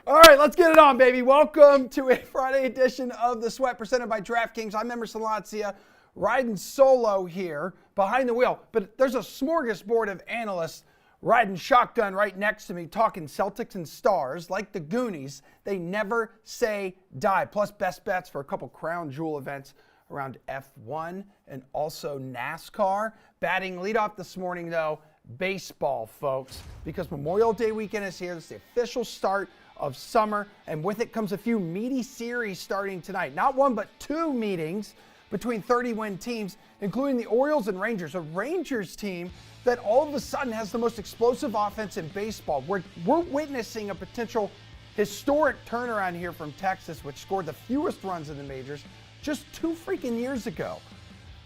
All right, let's get it on, baby. Welcome to a Friday edition of The Sweat presented by DraftKings. I'm Emerson Latzia, riding solo here behind the wheel. But there's a smorgasbord of analysts riding shotgun right next to me, talking Celtics and Stars like the Goonies. They never say die. Plus best bets for a couple crown jewel events around F1 and also NASCAR. Batting leadoff this morning, though, baseball, folks, because Memorial Day weekend is here. This is the official start of summer, and with it comes a few meaty series starting tonight. Not one, but two meetings between 30-win teams, including the Orioles and Rangers, a Rangers team that all of a sudden has the most explosive offense in baseball. We're witnessing a potential historic turnaround here from Texas, which scored the fewest runs in the majors just 2 freaking years ago.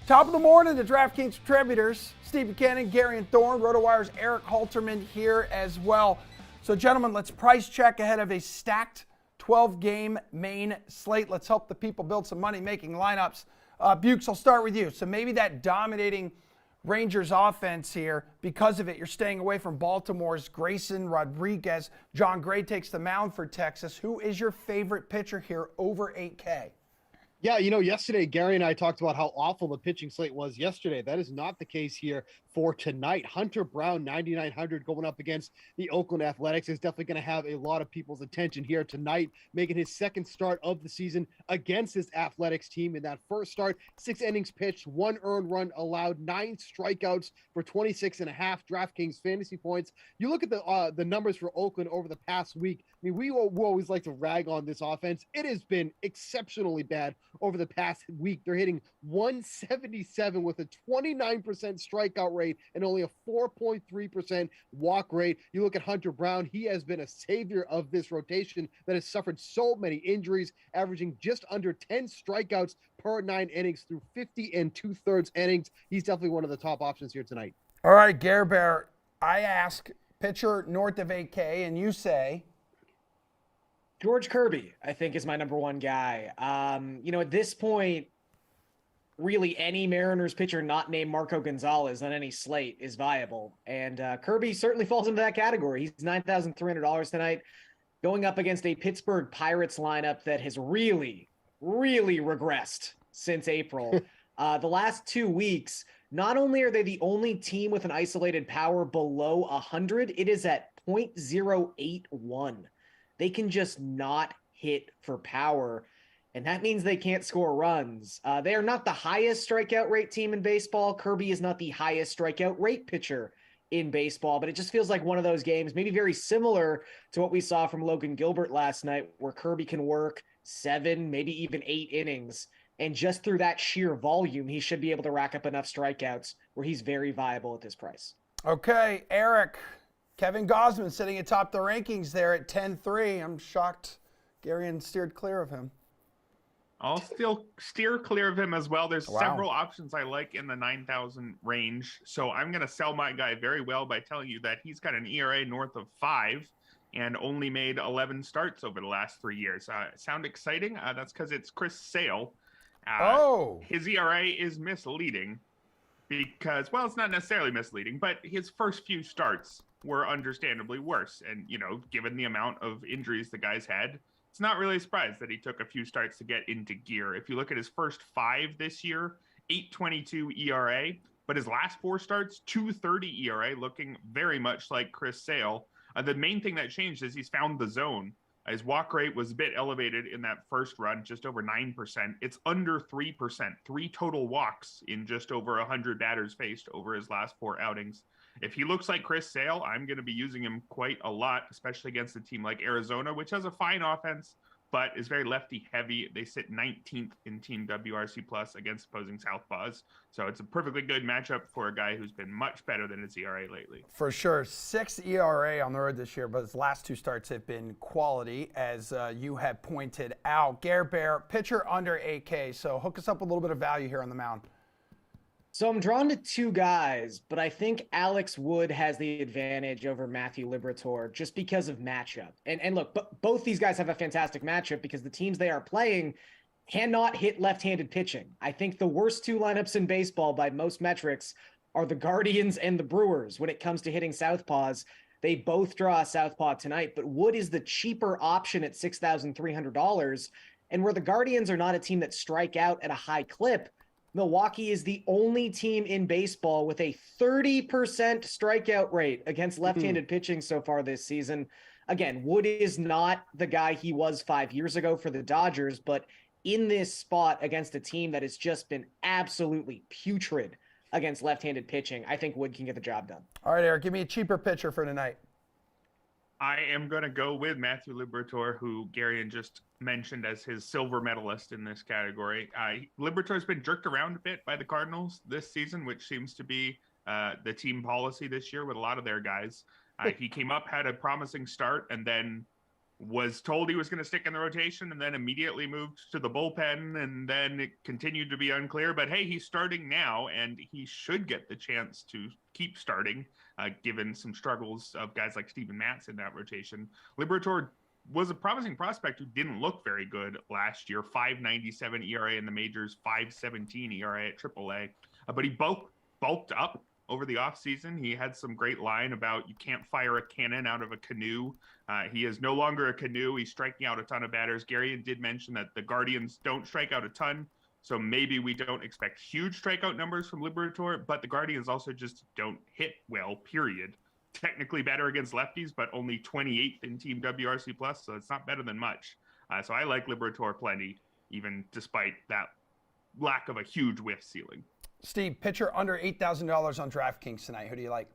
Top of the morning to DraftKings contributors, Steve Buchanan, Gary and Thorne, RotoWire's Eric Halterman here as well. So, gentlemen, let's price check ahead of a stacked 12-game main slate. Let's help the people build some money-making lineups. Bukes, I'll start with you. So maybe that dominating Rangers offense here, because of it, you're staying away from Baltimore's Grayson Rodriguez. John Gray takes the mound for Texas. Who is your favorite pitcher here over 8K? Yeah, yesterday, Gary and I talked about how awful the pitching slate was yesterday. That is not the case here for tonight. Hunter Brown, 9,900, going up against the Oakland Athletics, is definitely going to have a lot of people's attention here tonight, making his second start of the season against his Athletics team. In that first start, 6 innings pitched, 1 earned run allowed, 9 strikeouts for 26.5 DraftKings fantasy points. You look at the numbers for Oakland over the past week. I mean, we always like to rag on this offense. It has been exceptionally bad over the past week. They're hitting 177 with a 29% strikeout rate and only a 4.3% walk rate. You look at Hunter Brown, he has been a savior of this rotation that has suffered so many injuries, averaging just under 10 strikeouts per 9 innings through 50 2/3 innings. He's definitely one of the top options here tonight. All right, Gare Bear, I ask pitcher north of 8K, and you say George Kirby, I think, is my number one guy. At this point, really any Mariners pitcher not named Marco Gonzalez on any slate is viable. And Kirby certainly falls into that category. He's $9,300 tonight, going up against a Pittsburgh Pirates lineup that has really, really regressed since April. The last 2 weeks, not only are they the only team with an isolated power below 100, it is at .081. They can just not hit for power, and that means they can't score runs. They are not the highest strikeout rate team in baseball. Kirby is not the highest strikeout rate pitcher in baseball, but it just feels like one of those games, maybe very similar to what we saw from Logan Gilbert last night, where Kirby can work 7, maybe even 8 innings, and just through that sheer volume, he should be able to rack up enough strikeouts where he's very viable at this price. Okay, Eric. Kevin Gausman sitting atop the rankings there at 10-3. I'm shocked Garion steered clear of him. I'll still steer clear of him as well. There's Wow. several options I like in the 9,000 range. So I'm going to sell my guy very well by telling you that he's got an ERA north of 5 and only made 11 starts over the last 3 years. Sound exciting? That's because it's Chris Sale. His ERA is misleading because, well, it's not necessarily misleading, but his first few starts were understandably worse. And, given the amount of injuries the guy's had, it's not really a surprise that he took a few starts to get into gear. If you look at his first 5 this year, 8.22 ERA, but his last 4 starts, 2.30 ERA, looking very much like Chris Sale. The main thing that changed is he's found the zone. His walk rate was a bit elevated in that first run, just over 9%. It's under 3%, 3 total walks in just over 100 batters faced over his last 4 outings. If he looks like Chris Sale, I'm going to be using him quite a lot, especially against a team like Arizona, which has a fine offense, but is very lefty heavy. They sit 19th in team WRC plus against opposing southpaws. So it's a perfectly good matchup for a guy who's been much better than his ERA lately. For sure. 6 ERA on the road this year, but his last 2 starts have been quality, as you have pointed out. Gare Bear, pitcher under 8K. So hook us up with a little bit of value here on the mound. So I'm drawn to 2 guys, but I think Alex Wood has the advantage over Matthew Liberatore just because of matchup. And look, both these guys have a fantastic matchup because the teams they are playing cannot hit left-handed pitching. I think the worst 2 lineups in baseball by most metrics are the Guardians and the Brewers when it comes to hitting southpaws. They both draw a southpaw tonight, but Wood is the cheaper option at $6,300. And where the Guardians are not a team that strike out at a high clip, Milwaukee is the only team in baseball with a 30% strikeout rate against left-handed pitching so far this season. Again, Wood is not the guy he was 5 years ago for the Dodgers, but in this spot against a team that has just been absolutely putrid against left-handed pitching, I think Wood can get the job done. All right, Eric, give me a cheaper pitcher for tonight. I am going to go with Matthew Liberatore, who Garion just mentioned as his silver medalist in this category. Liberatore's been jerked around a bit by the Cardinals this season, which seems to be the team policy this year with a lot of their guys. He came up, had a promising start, and then was told he was going to stick in the rotation, and then immediately moved to the bullpen, and then it continued to be unclear. But hey, he's starting now, and he should get the chance to keep starting, given some struggles of guys like Steven Matz in that rotation. Liberatore was a promising prospect who didn't look very good last year. 5.97 ERA in the majors, 5.17 ERA at AAA. But he bulked up over the offseason. He had some great line about you can't fire a cannon out of a canoe. He is no longer a canoe. He's striking out a ton of batters. Garion did mention that the Guardians don't strike out a ton, so maybe we don't expect huge strikeout numbers from Liberatore, but the Guardians also just don't hit well, period. Technically better against lefties, but only 28th in team WRC+, so it's not better than much. So I like Liberatore plenty, even despite that lack of a huge whiff ceiling. Steve, pitcher under $8,000 on DraftKings tonight. Who do you like?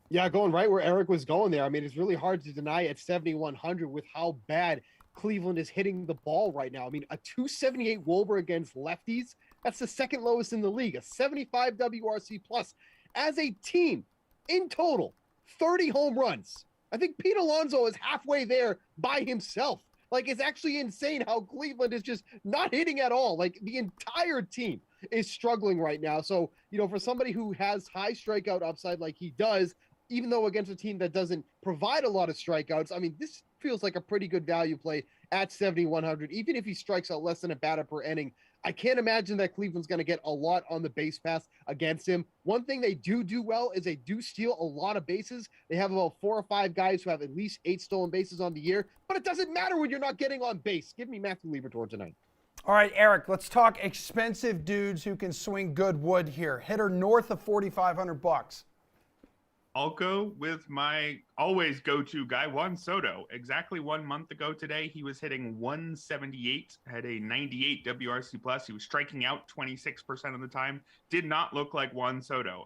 Yeah, going right where Eric was going there. I mean, it's really hard to deny at 7,100 with how bad Cleveland is hitting the ball right now. I mean, a 278 WOBA against lefties, that's the second lowest in the league. A 75 WRC+. As a team, in total, 30 home runs. I think Pete Alonso is halfway there by himself. Like, it's actually insane how Cleveland is just not hitting at all. Like, the entire team is struggling right now. So, you know, for somebody who has high strikeout upside like he does, even though against a team that doesn't provide a lot of strikeouts, I mean, this feels like a pretty good value play at 7,100. Even if he strikes out less than a batter per inning, I can't imagine that Cleveland's going to get a lot on the base pass against him. One thing they do well is they do steal a lot of bases. They have about 4 or 5 guys who have at least 8 stolen bases on the year, but it doesn't matter when you're not getting on base. Give me Matthew Liberatore tonight. All right, Eric, let's talk expensive dudes who can swing good wood here. Hitter north of $4,500. I'll go with my always go-to guy, Juan Soto. Exactly 1 month ago today, he was hitting 178, had a 98 WRC+. He was striking out 26% of the time. Did not look like Juan Soto.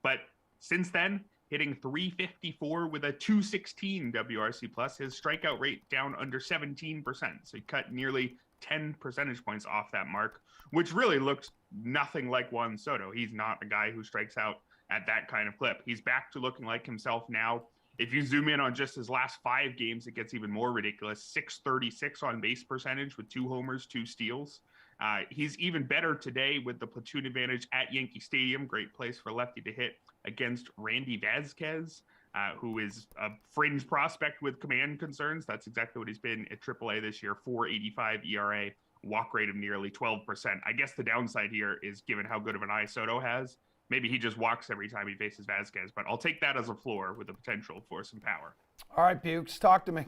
But since then, hitting 354 with a 216 WRC+. His strikeout rate down under 17%. So he cut nearly 10 percentage points off that mark, which really looks nothing like Juan Soto. He's not a guy who strikes out at that kind of clip. He's back to looking like himself now. If you zoom in on just his last 5 games, it gets even more ridiculous. 636 on base percentage with 2 homers, 2 steals. He's even better today with the platoon advantage at Yankee Stadium. Great place for lefty to hit against Randy Vasquez, who is a fringe prospect with command concerns. That's exactly what he's been at AAA this year. 4.85 ERA, walk rate of nearly 12%. I guess the downside here is, given how good of an eye Soto has, maybe he just walks every time he faces Vasquez, but I'll take that as a floor with the potential for some power. All right, Bukes, talk to me.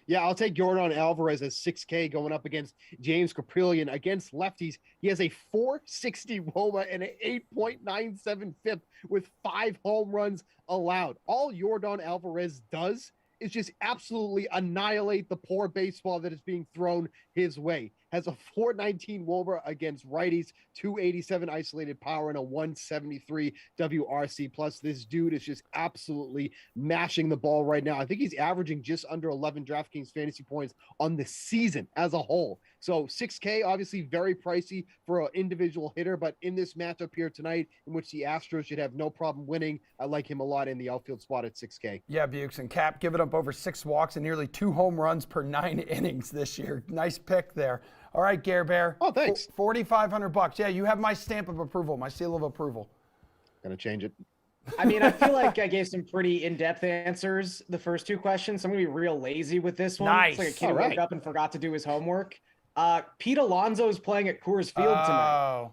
Yeah, I'll take Yordan Alvarez as 6K going up against James Caprillion. Against lefties, he has a 460 WOBA and an 8.97 FIP with 5 home runs allowed. All Yordan Alvarez does is just absolutely annihilate the poor baseball that is being thrown his way. Has a 419 WOBA against righties, 287 isolated power, and a 173 WRC+. This dude is just absolutely mashing the ball right now. I think he's averaging just under 11 DraftKings fantasy points on the season as a whole. So 6K, obviously very pricey for an individual hitter, but in this matchup here tonight, in which the Astros should have no problem winning, I like him a lot in the outfield spot at 6K. Yeah, Bukes, and Cap giving up over 6 walks and nearly 2 home runs per 9 innings this year. Nice pick there. All right, Gare Bear. Oh, thanks. $4,500. Yeah, you have my stamp of approval, my seal of approval. Gonna change it. I mean, I feel like I gave some pretty in-depth answers the first 2 questions. So I'm gonna be real lazy with this one. Nice. It's like a kid who woke up and forgot to do his homework. Pete Alonso is playing at Coors Field tonight. Oh.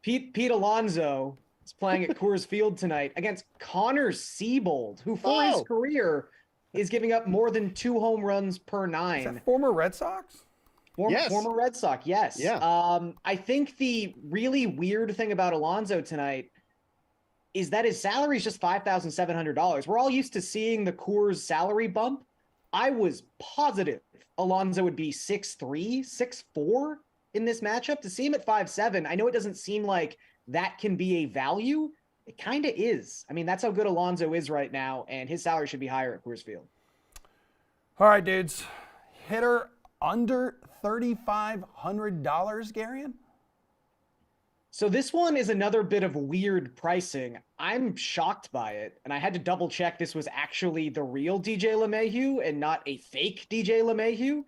Pete Alonso is playing at Coors Field tonight against Connor Siebold, who for his career is giving up more than 2 home runs per Is 9. that former Red Sox? Yes. Former Red Sox, yes. Yeah. I think the really weird thing about Alonso tonight is that his salary is just $5,700. We're all used to seeing the Coors salary bump. I was positive Alonso would be 6'3", 6'4" in this matchup. To see him at 5'7", I know it doesn't seem like that can be a value. It kind of is. I mean, that's how good Alonso is right now, and his salary should be higher at Coors Field. All right, dudes. Hitter under $3,500, Garion? So this one is another bit of weird pricing. I'm shocked by it, and I had to double check this was actually the real DJ LeMahieu and not a fake DJ LeMahieu.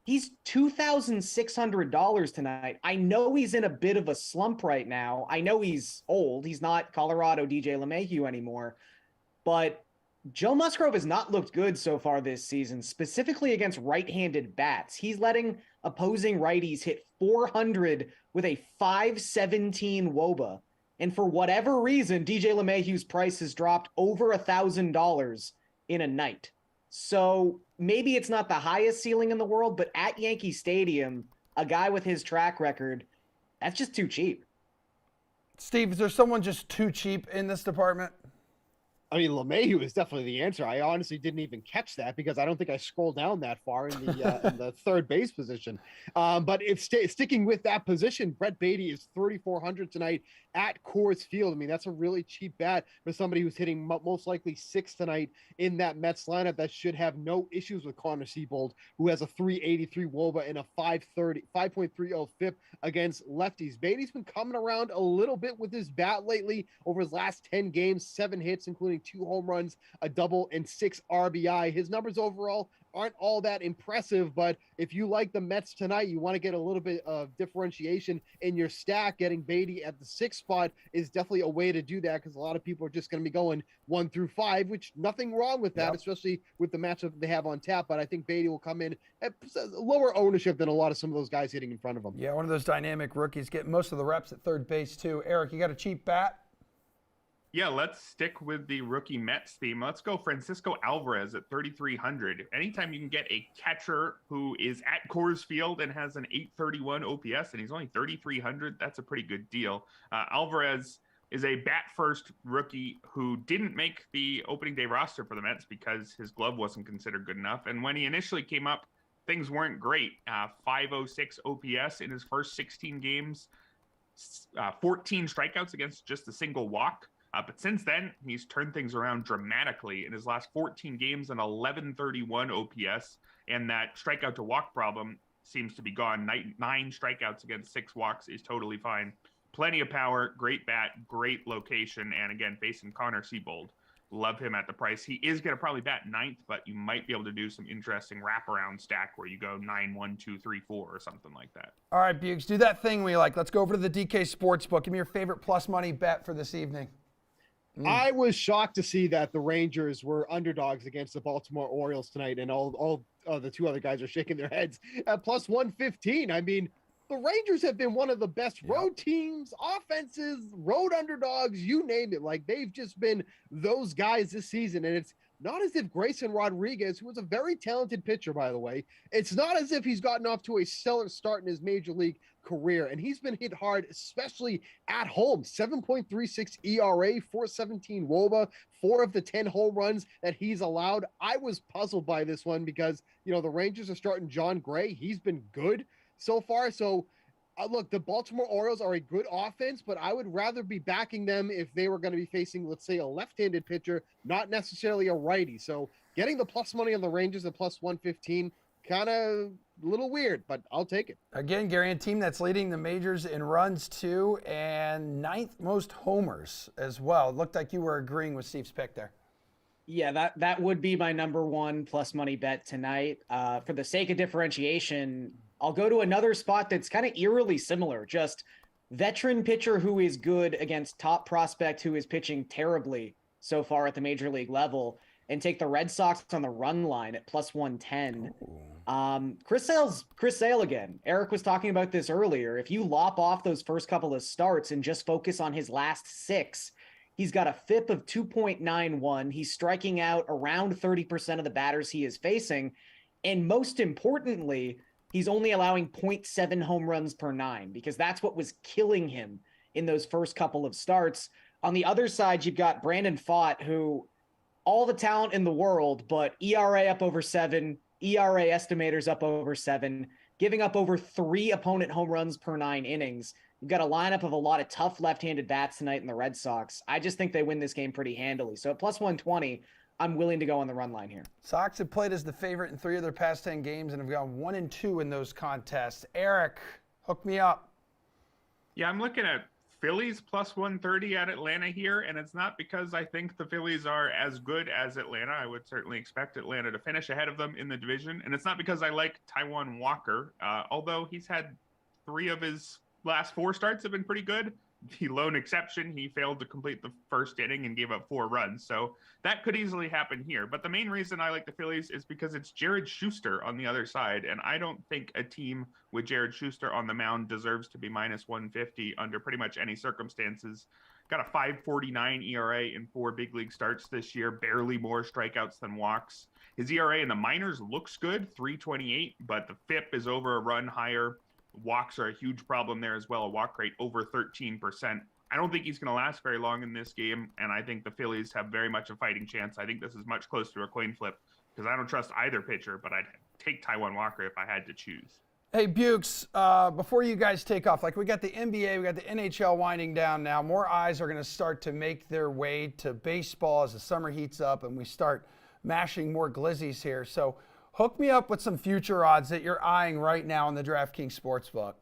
He's $2,600 tonight. I know he's in a bit of a slump right now. I know he's old. He's not Colorado DJ LeMahieu anymore, but Joe Musgrove has not looked good so far this season, specifically against right-handed bats. He's letting opposing righties hit 400 with a 517 WOBA. And for whatever reason, DJ LeMahieu's price has dropped over $1,000 in a night. So maybe it's not the highest ceiling in the world, but at Yankee Stadium, a guy with his track record, that's just too cheap. Steve, is there someone just too cheap in this department? I mean, LeMahieu is definitely the answer. I honestly didn't even catch that because I don't think I scrolled down that far in the third base position. But if sticking with that position, Brett Beatty is $3,400 tonight at Coors Field. I mean, that's a really cheap bet for somebody who's hitting most likely 6 tonight in that Mets lineup that should have no issues with Connor Siebold, who has a 383 WOBA and a 5.30 FIP against lefties. Beatty's been coming around a little bit with his bat lately over his last 10 games, 7 hits, including 2 home runs, a double, and 6 RBI. His numbers overall aren't all that impressive, but if you like the Mets tonight, you want to get a little bit of differentiation in your stack. Getting Beatty at the 6th spot is definitely a way to do that because a lot of people are just going to be going 1 through 5, which nothing wrong with that, especially with the matchup they have on tap. But I think Beatty will come in at lower ownership than a lot of some of those guys hitting in front of him. Yeah, one of those dynamic rookies getting most of the reps at third base too. Eric, you got a cheap bat? Yeah, let's stick with the rookie Mets theme. Let's go Francisco Alvarez at 3,300. Anytime you can get a catcher who is at Coors Field and has an 831 OPS and he's only 3,300, that's a pretty good deal. Alvarez is a bat-first rookie who didn't make the opening day roster for the Mets because his glove wasn't considered good enough. And when he initially came up, things weren't great. 506 OPS in his first 16 games, 14 strikeouts against just a single walk. But since then, he's turned things around dramatically in his last 14 games, an 1131 OPS, and that strikeout to walk problem seems to be gone. 9 strikeouts against 6 walks is totally fine. Plenty of power, great bat, great location, and again, facing Connor Siebold. Love him at the price. He is going to probably bat 9th, but you might be able to do some interesting wraparound stack where you go 9, 1, 2, 3, 4 or something like that. All right, Buggs, do that thing we like. Let's go over to the DK Sportsbook. Give me your favorite plus money bet for this evening. I was shocked to see that the Rangers were underdogs against the Baltimore Orioles tonight, and all the 2 other guys are shaking their heads at plus 115. I mean, the Rangers have been one of the best road teams, offenses, road underdogs, you name it. Like, they've just been those guys this season, and it's not as if Grayson Rodriguez, who was a very talented pitcher, by the way, it's not as if he's gotten off to a stellar start in his major league career, and he's been hit hard, especially at home. 7.36 ERA, 417 WOBA, 4 of the 10 home runs that he's allowed. I was puzzled by this one because, the Rangers are starting John Gray. He's been good so far. So, look, the Baltimore Orioles are a good offense, but I would rather be backing them if they were going to be facing, let's say, a left-handed pitcher, not necessarily a righty. So getting the plus money on the Rangers at plus 115, kind of a little weird, but I'll take it. Again, Gary, a team that's leading the majors in runs too, and 9th most homers as well. It looked like you were agreeing with Steve's pick there. Yeah, that would be my number 1 plus money bet tonight. For the sake of differentiation, I'll go to another spot that's kind of eerily similar. Just veteran pitcher who is good against top prospect who is pitching terribly so far at the major league level, and take the Red Sox on the run line at plus 110. Chris Sale again. Eric was talking about this earlier. If you lop off those first couple of starts and just focus on his last 6, he's got a FIP of 2.91. He's striking out around 30% of the batters he is facing. And most importantly, he's only allowing 0.7 home runs per 9, because that's what was killing him in those first couple of starts. On the other side, you've got Brandon Pfaadt, who all the talent in the world, but ERA up over 7, ERA estimators up over 7, giving up over 3 opponent home runs per 9 innings. You've got a lineup of a lot of tough left-handed bats tonight in the Red Sox. I just think they win this game pretty handily. So at plus 120, I'm willing to go on the run line here. Sox have played as the favorite in 3 of their past 10 games and have gone 1-2 in those contests. Eric, hook me up. Yeah, I'm looking at Phillies plus 130 at Atlanta here, and it's not because I think the Phillies are as good as Atlanta. I would certainly expect Atlanta to finish ahead of them in the division, and it's not because I like Taijuan Walker, although he's had 3 of his last 4 starts have been pretty good. The lone exception, he failed to complete the first inning and gave up 4 runs. So that could easily happen here. But the main reason I like the Phillies is because it's Jared Schuster on the other side. And I don't think a team with Jared Schuster on the mound deserves to be minus 150 under pretty much any circumstances. Got a 5.49 ERA in 4 big league starts this year, barely more strikeouts than walks. His ERA in the minors looks good, 3.28, but the FIP is over a run higher. Walks are a huge problem there as well. A walk rate over 13%. I don't think he's going to last very long in this game, and I think the Phillies have very much a fighting chance. I think this is much closer to a coin flip because I don't trust either pitcher, but I'd take Taijuan Walker if I had to choose. Hey, Bukes, before you guys take off, like we got the NBA, we got the NHL winding down now. More eyes are going to start to make their way to baseball as the summer heats up and we start mashing more glizzies here. So hook me up with some future odds that you're eyeing right now in the DraftKings Sportsbook.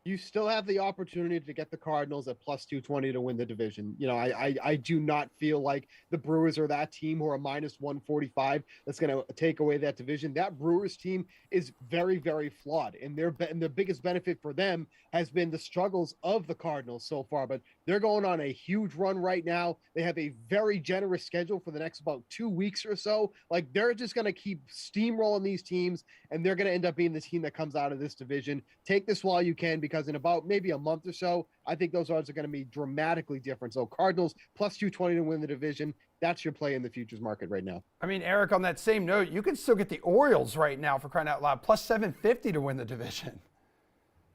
You still have the opportunity to get the Cardinals at plus 220 to win the division. You know, I do not feel like the Brewers are that team who are minus 145 that's going to take away that division. That Brewers team is very, very flawed, and the biggest benefit for them has been the struggles of the Cardinals so far. But they're going on a huge run right now. They have a very generous schedule for the next about 2 weeks or so. Like, they're just going to keep steamrolling these teams, and they're going to end up being the team that comes out of this division. Take this while you can, because in about maybe a month or so, I think those odds are going to be dramatically different. So Cardinals plus 220 to win the division. That's your play in the futures market right now. I mean, Eric, on that same note, you can still get the Orioles right now, for crying out loud, plus 750 to win the division.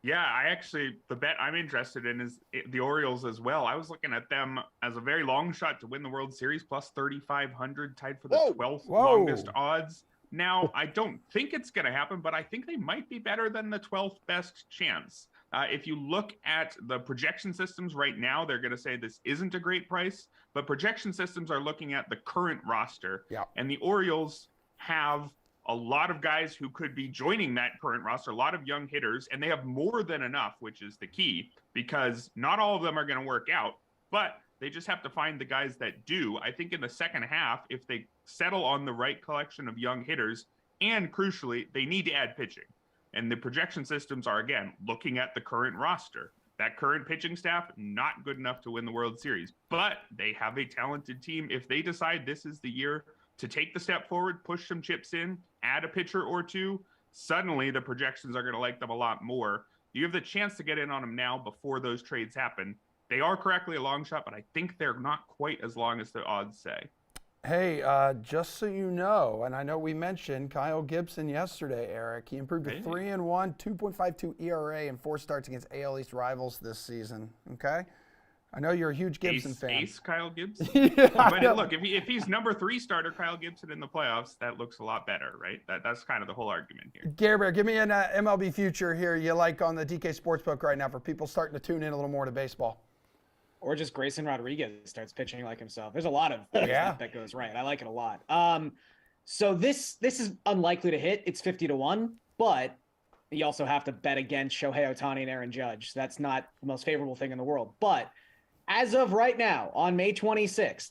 Yeah, the bet I'm interested in is the Orioles as well. I was looking at them as a very long shot to win the World Series, plus 3,500, tied for the 12th longest odds. Now, I don't think it's going to happen, but I think they might be better than the 12th best chance. If you look at the projection systems right now, they're going to say this isn't a great price, but projection systems are looking at the current roster. Yeah. And the Orioles have a lot of guys who could be joining that current roster, a lot of young hitters, and they have more than enough, which is the key, because not all of them are going to work out, but they just have to find the guys that do. I think in the second half, if they settle on the right collection of young hitters, and crucially, they need to add pitching. And the projection systems are, again, looking at the current roster. That current pitching staff, not good enough to win the World Series, but they have a talented team. If they decide this is the year to take the step forward, push some chips in, add a pitcher or two, suddenly the projections are going to like them a lot more. You have the chance to get in on them now before those trades happen. They are correctly a long shot, but I think they're not quite as long as the odds say. Hey, just so you know, and I know we mentioned Kyle Gibson yesterday, Eric. He improved to 3-1, 2.52 ERA in 4 starts against AL East rivals this season. Okay? I know you're a huge Gibson fan. Ace Kyle Gibson? Yeah, but look, if he's number 3 starter Kyle Gibson in the playoffs, that looks a lot better, right? That's kind of the whole argument here. Gary Bear, give me an MLB future here you like on the DK Sportsbook right now for people starting to tune in a little more to baseball. Or just Grayson Rodriguez starts pitching like himself. There's a lot of things that goes right. I like it a lot. So this is unlikely to hit. It's 50-1, but you also have to bet against Shohei Ohtani and Aaron Judge. So that's not the most favorable thing in the world. But as of right now, on May 26th,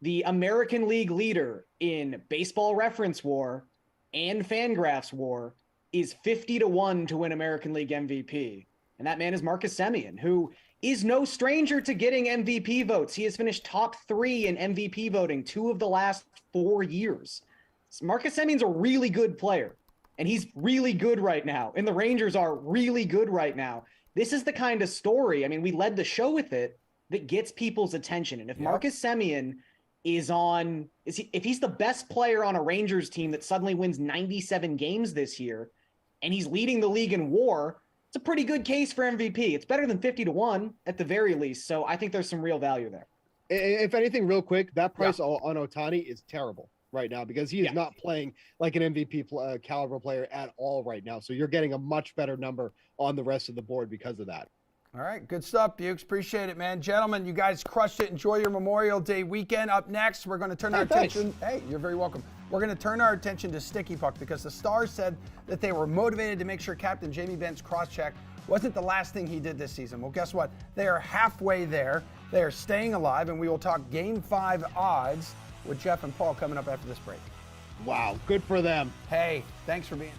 the American League leader in Baseball Reference War and Fangraphs War is 50-1 to win American League MVP. And that man is Marcus Semien, who is no stranger to getting MVP votes. He has finished top 3 in MVP voting 2 of the last 4 years. So Marcus Semien's a really good player. and he's really good right now. And the Rangers are really good right now. This is the kind of story, I mean, we led the show with it, that gets people's attention. And if Marcus Semien if he's the best player on a Rangers team that suddenly wins 97 games this year, and he's leading the league in WAR, it's a pretty good case for MVP. It's better than 50-1 at the very least. So I think there's some real value there. If anything, real quick, that price on Ohtani is terrible right now because he is not playing like an MVP caliber player at all right now. So you're getting a much better number on the rest of the board because of that. All right, good stuff, Bukes. Appreciate it, man. Gentlemen, you guys crushed it. Enjoy your Memorial Day weekend. Up next, we're going to turn our attention. Hey, you're very welcome. We're going to turn our attention to Sticky Puck because the Stars said that they were motivated to make sure Captain Jamie Benn's cross-check wasn't the last thing he did this season. Well, guess what? They are halfway there. They are staying alive, and we will talk Game 5 odds with Jeff and Paul coming up after this break. Wow, good for them. Hey, thanks for being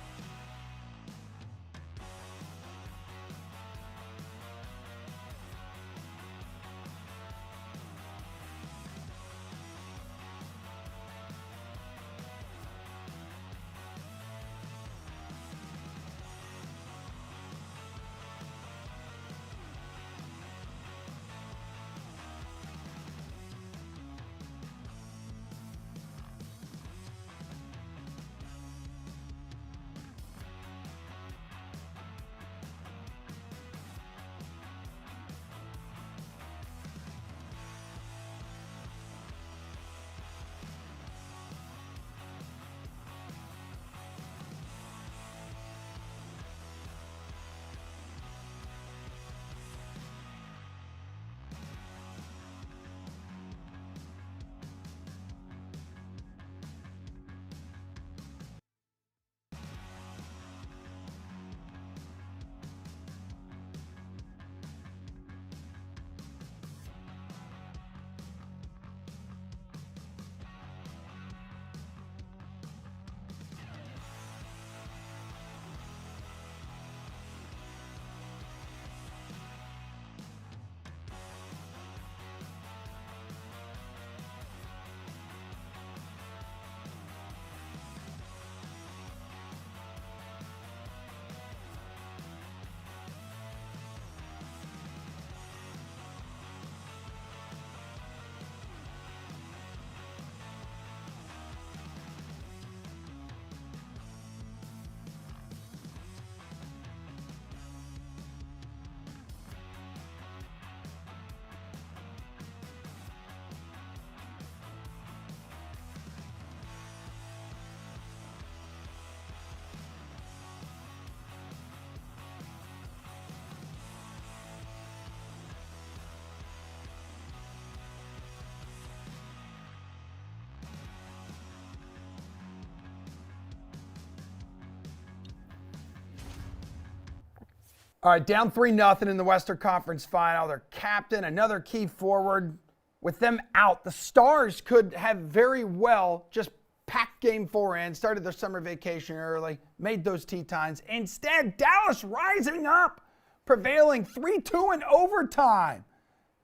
All right, down 3-0 in the Western Conference Final. Their captain, another key forward. With them out, the Stars could have very well just packed Game 4 in, started their summer vacation early, made those tee times. Instead, Dallas rising up, prevailing 3-2 in overtime.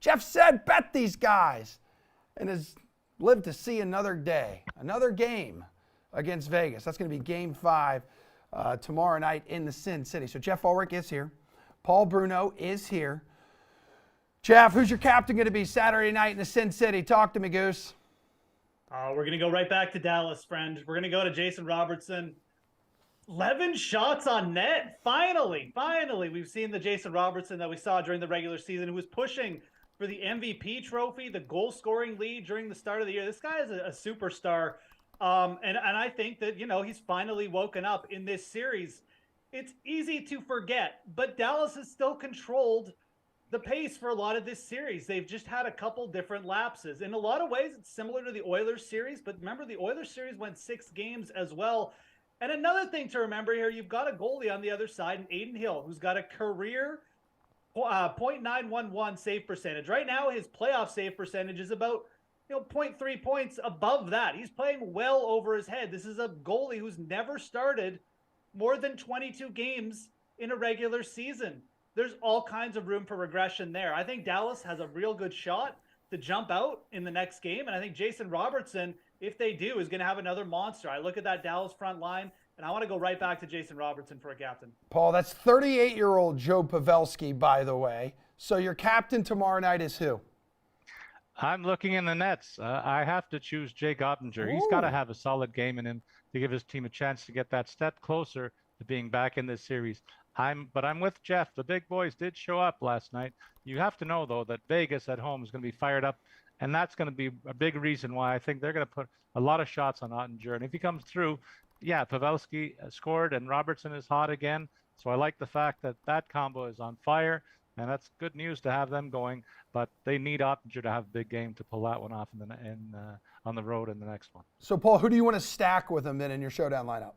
Jeff said, bet these guys, and has lived to see another day, another game against Vegas. That's going to be Game 5 tomorrow night in the Sin City. So Jeff Ulrich is here. Paul Bruno is here. Jeff, who's your captain going to be Saturday night in the Sin City? Talk to me, Goose. We're going to go right back to Dallas, friend. We're going to go to Jason Robertson. 11 shots on net. Finally. We've seen the Jason Robertson that we saw during the regular season who was pushing for the MVP trophy, the goal-scoring lead during the start of the year. This guy is a superstar. And I think that, he's finally woken up in this series. It's easy to forget, but Dallas has still controlled the pace for a lot of this series. They've just had a couple different lapses. In a lot of ways, it's similar to the Oilers series, but remember, the Oilers series went 6 games as well. And another thing to remember here, you've got a goalie on the other side, Aiden Hill, who's got a career .911 save percentage. Right now, his playoff save percentage is about 0.3 points above that. He's playing well over his head. This is a goalie who's never started more than 22 games in a regular season. There's all kinds of room for regression there. I think Dallas has a real good shot to jump out in the next game. And I think Jason Robertson, if they do, is going to have another monster. I look at that Dallas front line, and I want to go right back to Jason Robertson for a captain. Paul, that's 38-year-old Joe Pavelski, by the way. So your captain tomorrow night is who? I'm looking in the nets. I have to choose Jake Ottinger. He's got to have a solid game in him to give his team a chance to get that step closer to being back in this series. But I'm with Jeff. The big boys did show up last night. You have to know, though, that Vegas at home is going to be fired up, and that's going to be a big reason why I think they're going to put a lot of shots on Ottinger. And if he comes through, yeah, Pavelski scored, and Robertson is hot again. So I like the fact that that combo is on fire, and that's good news to have them going. But they need Ottinger to have a big game to pull that one off on the road in the next one. So, Paul, who do you want to stack with him then in your showdown lineup?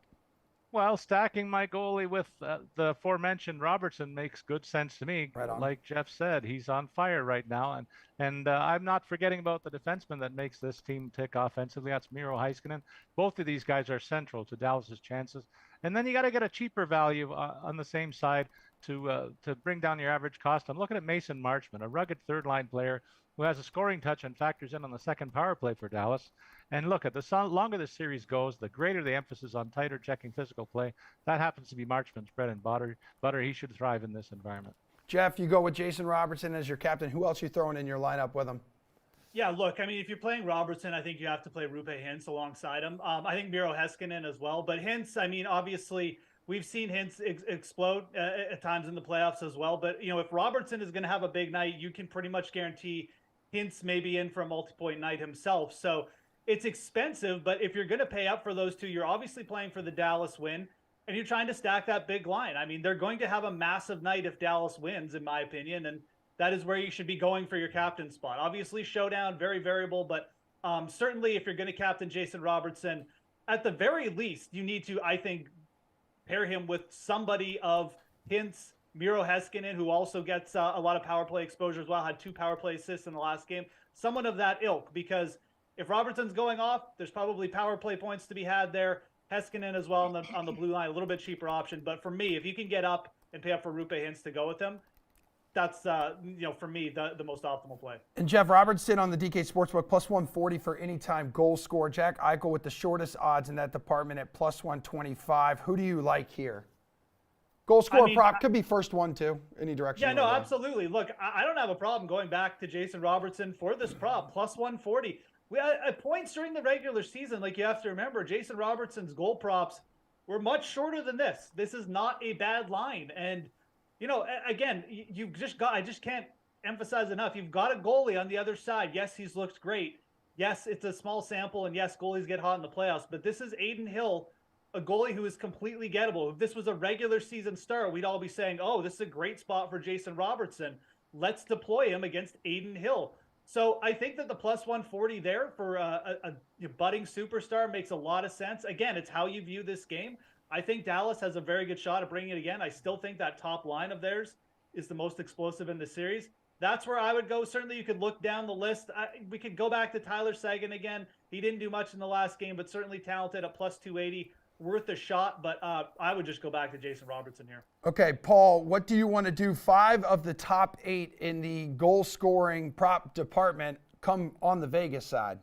Well, stacking my goalie with the aforementioned Robertson makes good sense to me. Right on. Like Jeff said, he's on fire right now, and I'm not forgetting about the defenseman that makes this team tick offensively. That's Miro Heiskanen. Both of these guys are central to Dallas's chances. And then you got to get a cheaper value on the same side to bring down your average cost. I'm looking at Mason Marchment, a rugged third-line player who has a scoring touch and factors in on the second power play for Dallas. And look, the longer the series goes, the greater the emphasis on tighter checking physical play. That happens to be Marchman's bread and butter. He should thrive in this environment. Jeff, you go with Jason Robertson as your captain. Who else you throwing in your lineup with him? Yeah, look, I mean, if you're playing Robertson, I think you have to play Rupe Hintz alongside him. I think Miro Heiskanen as well. But Hintz, I mean, obviously, we've seen Hintz explode at times in the playoffs as well. But, you know, if Robertson is going to have a big night, you can pretty much guarantee Hintz may be in for a multi-point night himself. So it's expensive, but if you're going to pay up for those two, you're obviously playing for the Dallas win, and you're trying to stack that big line. I mean, they're going to have a massive night if Dallas wins, in my opinion, and that is where you should be going for your captain spot. Obviously, showdown, very variable, but certainly if you're going to captain Jason Robertson, at the very least, you need to, I think, pair him with somebody of Hintz, Miro Heiskanen, who also gets a lot of power play exposure as well, had 2 power play assists in the last game. Someone of that ilk, because if Robertson's going off, there's probably power play points to be had there. Heiskanen as well on the blue line, a little bit cheaper option. But for me, if you can get up and pay up for Rupe Hintz to go with him, that's for me the most optimal play. And Jeff, Robertson on the DK Sportsbook plus 140 for anytime goal score. Jack Eichel with the shortest odds in that department at plus 125. Who do you like here? Goal score prop could be first one too. Any direction. Yeah, no, absolutely. Look, I don't have a problem going back to Jason Robertson for this prop plus 140. We at points during the regular season, like you have to remember, Jason Robertson's goal props were much shorter than this. This is not a bad line. And, you know, again, I just can't emphasize enough. You've got a goalie on the other side. Yes, he's looked great. Yes, it's a small sample. And yes, goalies get hot in the playoffs. But this is Aiden Hill, a goalie who is completely gettable. If this was a regular season start, we'd all be saying, oh, this is a great spot for Jason Robertson. Let's deploy him against Aiden Hill. So I think that the plus 140 there for a budding superstar makes a lot of sense. Again, it's how you view this game. I think Dallas has a very good shot at bringing it again. I still think that top line of theirs is the most explosive in the series. That's where I would go. Certainly you could look down the list. We could go back to Tyler Seguin again. He didn't do much in the last game, but certainly talented at plus 280. Worth a shot, but I would just go back to Jason Robertson here. Okay, Paul, what do you want to do? 5 of the top 8 in the goal scoring prop department come on the Vegas side.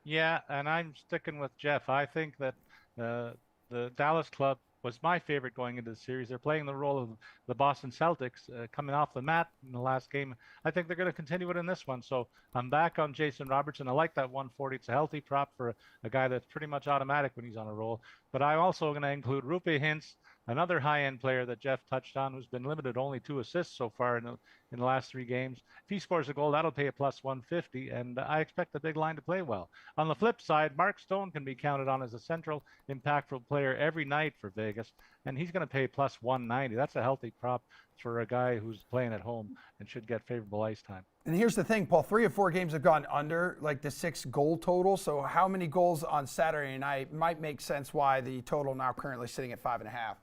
Yeah, and I'm sticking with Jeff. I think that the Dallas club was my favorite going into the series. They're playing the role of the Boston Celtics coming off the mat in the last game. I think they're going to continue it in this one. So I'm back on Jason Robertson. I like that 140. It's a healthy prop for a guy that's pretty much automatic when he's on a roll. But I'm also going to include Rupe Hintz, another high-end player that Jeff touched on, who's been limited only 2 assists so far in the last 3 games. If he scores a goal, that'll pay a plus 150, and I expect the big line to play well. On the flip side, Mark Stone can be counted on as a central, impactful player every night for Vegas, and he's going to pay plus 190. That's a healthy prop for a guy who's playing at home and should get favorable ice time. And here's the thing, Paul, 3 of 4 games have gone under like the 6 goal total. So how many goals on Saturday night might make sense why the total now currently sitting at 5.5.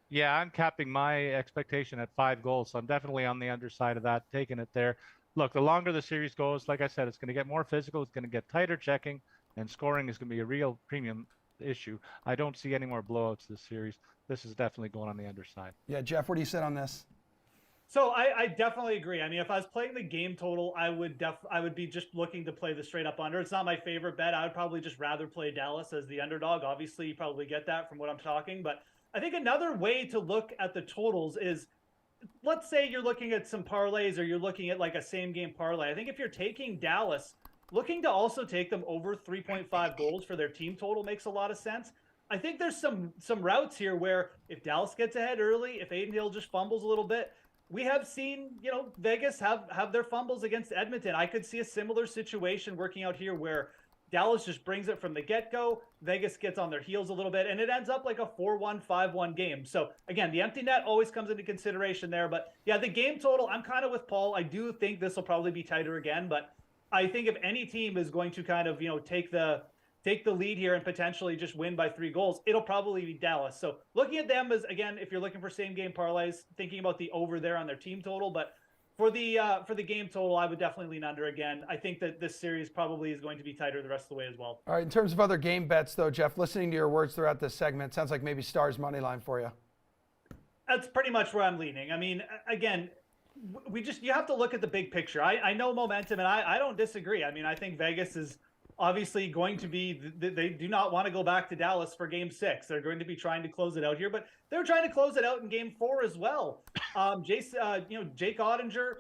Yeah, I'm capping my expectation at 5 goals, so I'm definitely on the underside of that, taking it there. Look, the longer the series goes, like I said, it's going to get more physical, it's going to get tighter checking, and scoring is going to be a real premium issue. I don't see any more blowouts this series. This is definitely going on the underside. Yeah, Jeff, what do you say on this? So I definitely agree. I mean, if I was playing the game total, I would be just looking to play the straight up under. It's not my favorite bet. I would probably just rather play Dallas as the underdog. Obviously, you probably get that from what I'm talking. But I think another way to look at the totals is, let's say you're looking at some parlays or you're looking at like a same game parlay. I think if you're taking Dallas, looking to also take them over 3.5 goals for their team total makes a lot of sense. I think there's some routes here where if Dallas gets ahead early, if Aiden Hill just fumbles a little bit, we have seen, Vegas have their fumbles against Edmonton. I could see a similar situation working out here where Dallas just brings it from the get-go. Vegas gets on their heels a little bit, and it ends up like a 4-1, 5-1 game. So, again, the empty net always comes into consideration there. But, yeah, the game total, I'm kind of with Paul. I do think this will probably be tighter again. But I think if any team is going to kind of, take the lead here and potentially just win by 3 goals, it'll probably be Dallas. So looking at them as, again, if you're looking for same game parlays, thinking about the over there on their team total. But for the game total, I would definitely lean under again. I think that this series probably is going to be tighter the rest of the way as well. All right, in terms of other game bets, though, Jeff, listening to your words throughout this segment, sounds like maybe Stars money line for you. That's pretty much where I'm leaning. I mean, again, you have to look at the big picture. I know momentum, and I don't disagree. I mean, I think Vegas is obviously going to be, they do not want to go back to Dallas for game 6. They're going to be trying to close it out here, but they're trying to close it out in game 4 as well. Jake Ottinger,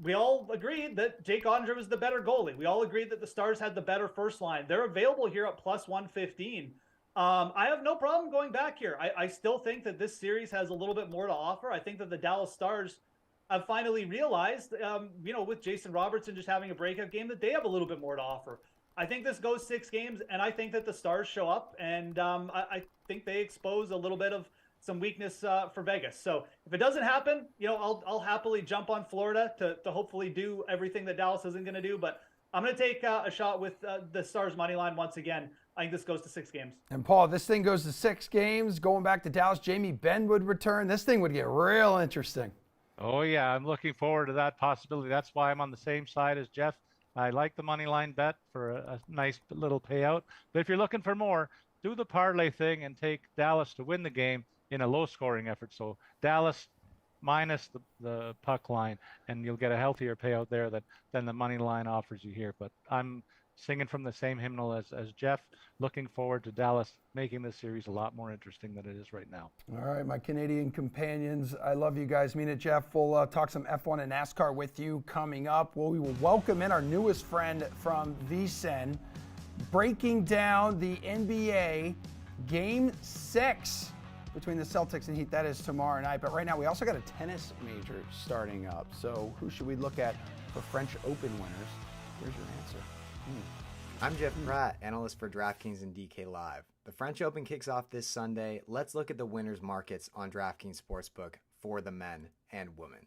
we all agreed that Jake Ottinger was the better goalie. We all agreed that the Stars had the better first line. They're available here at plus 115. I have no problem going back here. I still think that this series has a little bit more to offer. I think that the Dallas Stars have finally realized, with Jason Robertson just having a breakout game, that they have a little bit more to offer. I think this goes 6 games, and I think that the Stars show up, and I think they expose a little bit of some weakness for Vegas. So if it doesn't happen, I'll happily jump on Florida to hopefully do everything that Dallas isn't going to do. But I'm going to take a shot with the Stars money line once again. I think this goes to 6 games. And Paul, this thing goes to 6 games, going back to Dallas. Jamie Benn would return. This thing would get real interesting. Oh, yeah, I'm looking forward to that possibility. That's why I'm on the same side as Jeff. I like the money line bet for a nice little payout. But if you're looking for more, do the parlay thing and take Dallas to win the game in a low-scoring effort. So Dallas minus the puck line, and you'll get a healthier payout there than the money line offers you here. But I'm singing from the same hymnal as Jeff, looking forward to Dallas making this series a lot more interesting than it is right now. All right, my Canadian companions, I love you guys. Mean it, Jeff. We'll talk some F1 and NASCAR with you coming up. We will welcome in our newest friend from VSiN, breaking down the NBA Game 6 between the Celtics and Heat. That is tomorrow night. But right now, we also got a tennis major starting up. So who should we look at for French Open winners? Here's your answer. I'm Jeff Pratt, analyst for DraftKings and DK Live. The French Open kicks off this Sunday. Let's look at the winners markets on DraftKings Sportsbook for the men and women.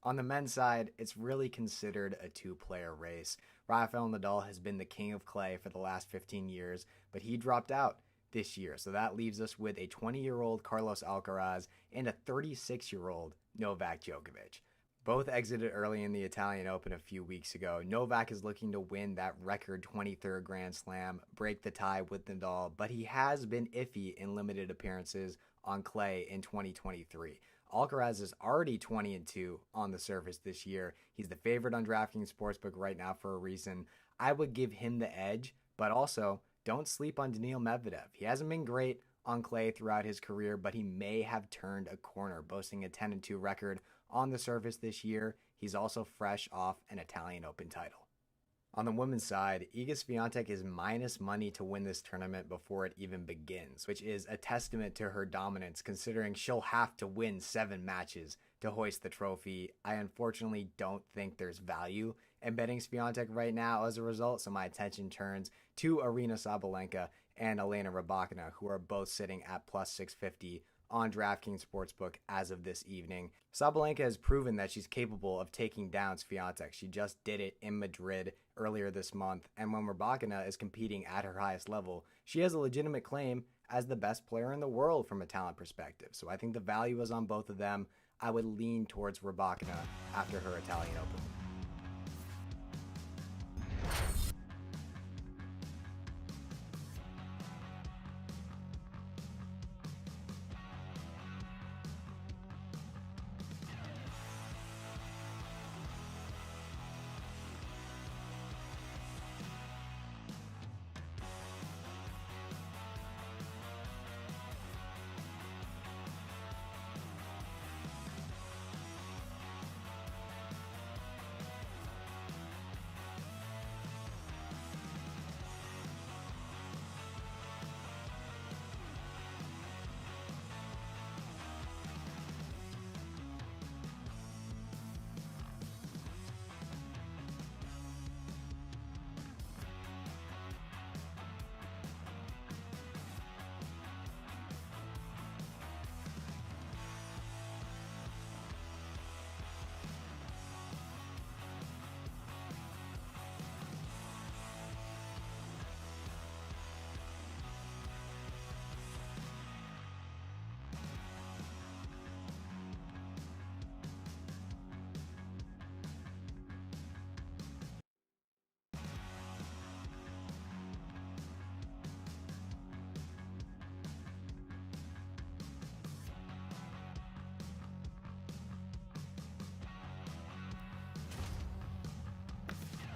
On the men's side, it's really considered a 2-player race. Rafael Nadal has been the king of clay for the last 15 years, but he dropped out this year. So that leaves us with a 20-year-old Carlos Alcaraz and a 36-year-old Novak Djokovic. Both exited early in the Italian Open a few weeks ago. Novak is looking to win that record 23rd Grand Slam, break the tie with Nadal, but he has been iffy in limited appearances on clay in 2023. Alcaraz is already 20-2 on the surface this year. He's the favorite on DraftKings Sportsbook right now for a reason. I would give him the edge, but also don't sleep on Daniil Medvedev. He hasn't been great on clay throughout his career, but he may have turned a corner, boasting a 10-2 record on the surface this year. He's also fresh off an Italian Open title. On the women's side, Iga Swiatek is minus money to win this tournament before it even begins, which is a testament to her dominance considering she'll have to win 7 matches to hoist the trophy. I unfortunately don't think there's value in betting Swiatek right now as a result, so my attention turns to Aryna Sabalenka and Elena Rybakina, who are both sitting at plus 650 on DraftKings Sportsbook as of this evening. Sabalenka has proven that she's capable of taking down Swiatek. She just did it in Madrid earlier this month, and when Rybakina is competing at her highest level, she has a legitimate claim as the best player in the world from a talent perspective. So I think the value is on both of them. I would lean towards Rybakina after her Italian Open.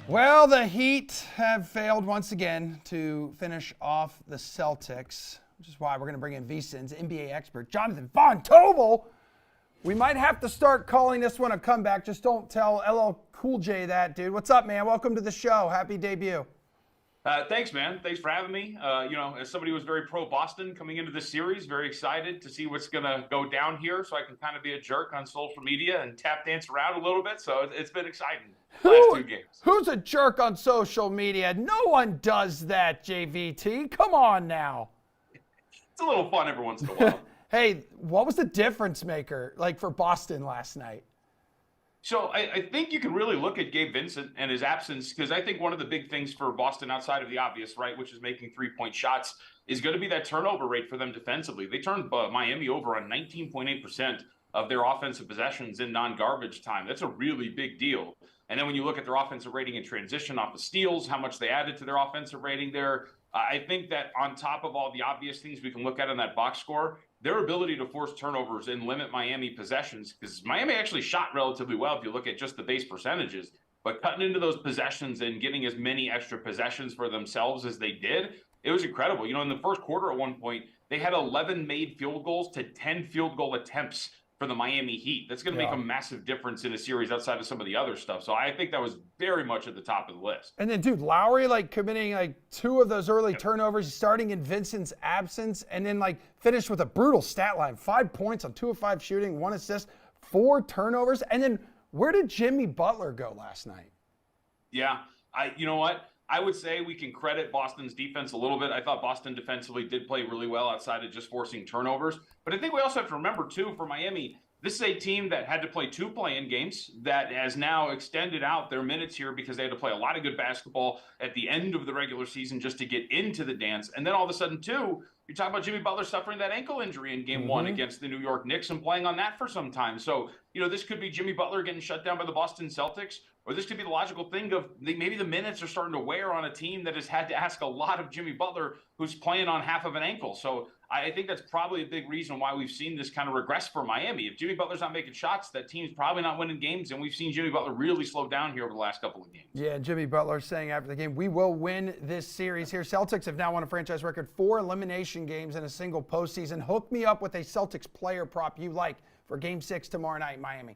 Well, the Heat have failed once again to finish off the Celtics, which is why we're going to bring in VSiN's NBA expert, Jonathan Von Tobel. We might have to start calling this one a comeback. Just don't tell LL Cool J that, dude. What's up, man? Welcome to the show. Happy debut. Thanks, man. Thanks for having me. As somebody who was very pro Boston coming into this series, very excited to see what's going to go down here so I can kind of be a jerk on social media and tap dance around a little bit. So it's been exciting last 2 games. Who's a jerk on social media? No one does that, JVT. Come on now. It's a little fun every once in a while. Hey, what was the difference maker like for Boston last night? So I think you can really look at Gabe Vincent and his absence, because I think one of the big things for Boston outside of the obvious, right, which is making 3-point shots, is going to be that turnover rate for them defensively. They turned Miami over on 19.8% of their offensive possessions in non-garbage time. That's a really big deal. And then when you look at their offensive rating in transition off the steals, how much they added to their offensive rating there, I think that on top of all the obvious things we can look at on that box score, their ability to force turnovers and limit Miami possessions, because Miami actually shot relatively well if you look at just the base percentages, but cutting into those possessions and getting as many extra possessions for themselves as they did, it was incredible. In the first quarter at one point, they had 11 made field goals to 10 field goal attempts for the Miami Heat. That's going to make a massive difference in a series outside of some of the other stuff. So I think that was very much at the top of the list. And then, dude, Lowry committing 2 of those early turnovers, starting in Vincent's absence, and then finished with a brutal stat line: 5 points on 2 of 5 shooting, 1 assist, 4 turnovers. And then where did Jimmy Butler go last night? Yeah, you know what? I would say we can credit Boston's defense a little bit. I thought Boston defensively did play really well outside of just forcing turnovers. But I think we also have to remember, too, for Miami, this is a team that had to play 2 play-in games that has now extended out their minutes here because they had to play a lot of good basketball at the end of the regular season just to get into the dance. And then all of a sudden, too, you're talking about Jimmy Butler suffering that ankle injury in game 1 against the New York Knicks and playing on that for some time. So, this could be Jimmy Butler getting shut down by the Boston Celtics, or this could be the logical thing of maybe the minutes are starting to wear on a team that has had to ask a lot of Jimmy Butler, who's playing on half of an ankle. So I think that's probably a big reason why we've seen this kind of regress for Miami. If Jimmy Butler's not making shots, that team's probably not winning games, and we've seen Jimmy Butler really slow down here over the last couple of games. Yeah, Jimmy Butler saying after the game, we will win this series here. Celtics have now won a franchise record 4 elimination games in a single postseason. Hook me up with a Celtics player prop you like for Game 6 tomorrow night in Miami.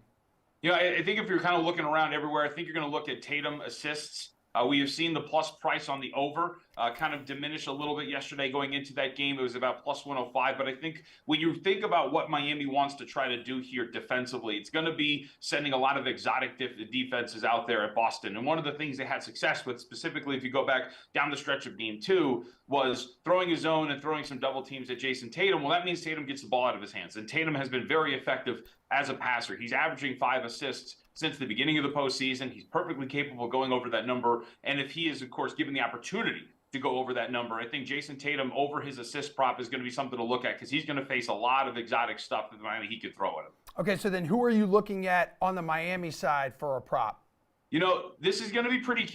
I think if you're kind of looking around everywhere, I think you're going to look at Tatum assists. We have seen the plus price on the over kind of diminish a little bit yesterday going into that game. It was about plus 105. But I think when you think about what Miami wants to try to do here defensively, it's going to be sending a lot of exotic defenses out there at Boston. And one of the things they had success with, specifically if you go back down the stretch of game 2, was throwing his zone and throwing some double teams at Jason Tatum. Well, that means Tatum gets the ball out of his hands. And Tatum has been very effective as a passer. He's averaging 5 assists since the beginning of the postseason. He's perfectly capable of going over that number. And if he is, of course, given the opportunity to go over that number, I think Jason Tatum over his assist prop is going to be something to look at, because he's going to face a lot of exotic stuff that Miami Heat could throw at him. Okay, so then who are you looking at on the Miami side for a prop? This is going to be pretty